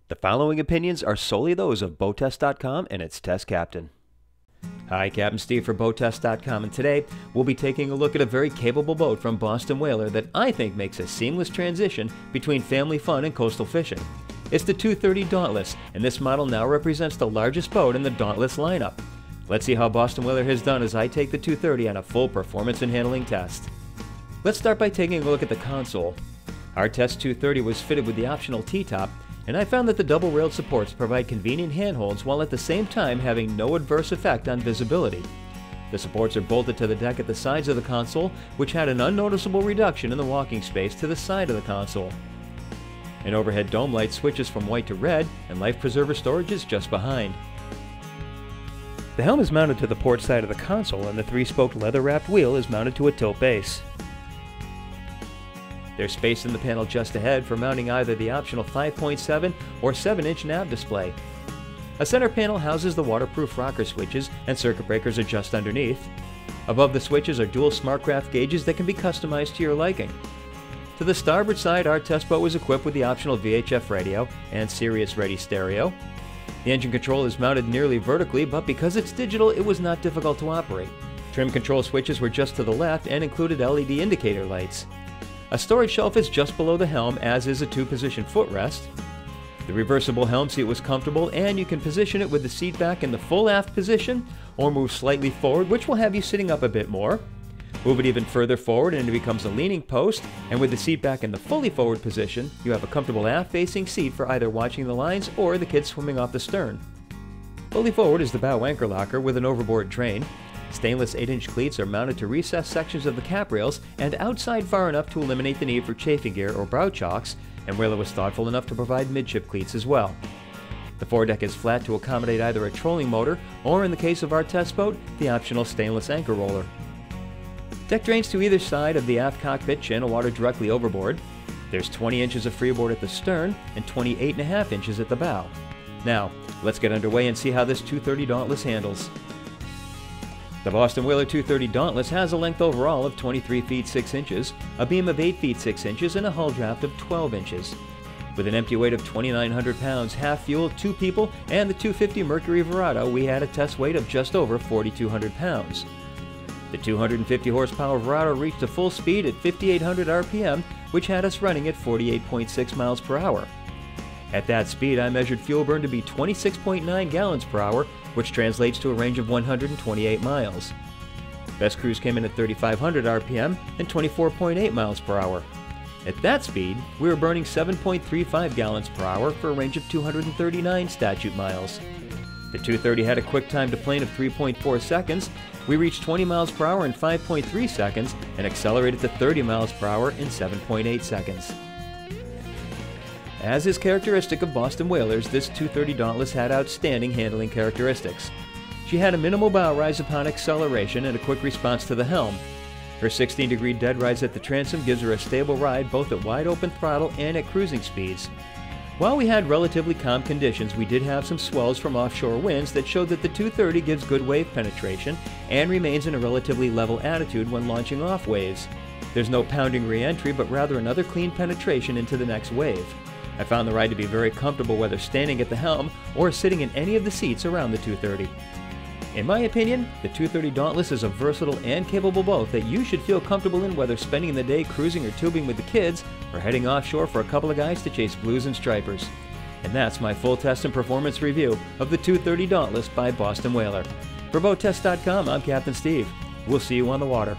The following opinions are solely those of BoatTEST.com and its test captain. Hi, Captain Steve for BoatTEST.com, and today we'll be taking a look at a very capable boat from Boston Whaler that I think makes a seamless transition between family fun and coastal fishing. It's the 230 Dauntless, and this model now represents the largest boat in the Dauntless lineup. Let's see how Boston Whaler has done as I take the 230 on a full performance and handling test. Let's start by taking a look at the console. Our test 230 was fitted with the optional T-top, and I found that the double-railed supports provide convenient handholds while at the same time having no adverse effect on visibility. The supports are bolted to the deck at the sides of the console, which had an unnoticeable reduction in the walking space to the side of the console. An overhead dome light switches from white to red, and life preserver storage is just behind. The helm is mounted to the port side of the console, and the three-spoked leather-wrapped wheel is mounted to a tilt base. There's space in the panel just ahead for mounting either the optional 5.7 or 7-inch nav display. A center panel houses the waterproof rocker switches, and circuit breakers are just underneath. Above the switches are dual SmartCraft gauges that can be customized to your liking. To the starboard side, our test boat was equipped with the optional VHF radio and Sirius Ready stereo. The engine control is mounted nearly vertically, but because it's digital, it was not difficult to operate. Trim control switches were just to the left and included LED indicator lights. A storage shelf is just below the helm, as is a 2-position footrest. The reversible helm seat was comfortable, and you can position it with the seat back in the full aft position or move slightly forward, which will have you sitting up a bit more. Move it even further forward and it becomes a leaning post, and with the seat back in the fully forward position, you have a comfortable aft-facing seat for either watching the lines or the kids swimming off the stern. Fully forward is the bow anchor locker with an overboard drain. Stainless 8-inch cleats are mounted to recessed sections of the cap rails and outside far enough to eliminate the need for chafing gear or brow chocks, and Whaler was thoughtful enough to provide midship cleats as well. The Fore Deck is flat to accommodate either a trolling motor or, in the case of our test boat, the optional stainless anchor roller. Deck drains to either side of the aft cockpit channel water directly overboard. There's 20 inches of freeboard at the stern and 28.5 inches at the bow. Now, let's get underway and see how this 230 Dauntless handles. The Boston Whaler 230 Dauntless has a length overall of 23 feet 6 inches, a beam of 8 feet 6 inches, and a hull draft of 12 inches. With an empty weight of 2,900 pounds, half fuel, 2 people, and the 250 Mercury Verado, we had a test weight of just over 4,200 pounds. The 250 horsepower Verado reached a full speed at 5,800 RPM, which had us running at 48.6 miles per hour. At that speed, I measured fuel burn to be 26.9 gallons per hour, which translates to a range of 128 miles. Best cruise came in at 3,500 RPM and 24.8 miles per hour. At that speed, we were burning 7.35 gallons per hour for a range of 239 statute miles. The 230 had a quick time to plane of 3.4 seconds. We reached 20 miles per hour in 5.3 seconds and accelerated to 30 miles per hour in 7.8 seconds. As is characteristic of Boston Whalers, this 230 Dauntless had outstanding handling characteristics. She had a minimal bow rise upon acceleration and a quick response to the helm. Her 16-degree dead rise at the transom gives her a stable ride both at wide open throttle and at cruising speeds. While we had relatively calm conditions, we did have some swells from offshore winds that showed that the 230 gives good wave penetration and remains in a relatively level attitude when launching off waves. There's no pounding re-entry, but rather another clean penetration into the next wave. I found the ride to be very comfortable whether standing at the helm or sitting in any of the seats around the 230. In my opinion, the 230 Dauntless is a versatile and capable boat that you should feel comfortable in whether spending the day cruising or tubing with the kids or heading offshore for a couple of guys to chase blues and stripers. And that's my full test and performance review of the 230 Dauntless by Boston Whaler. For BoatTEST.com, I'm Captain Steve. We'll see you on the water.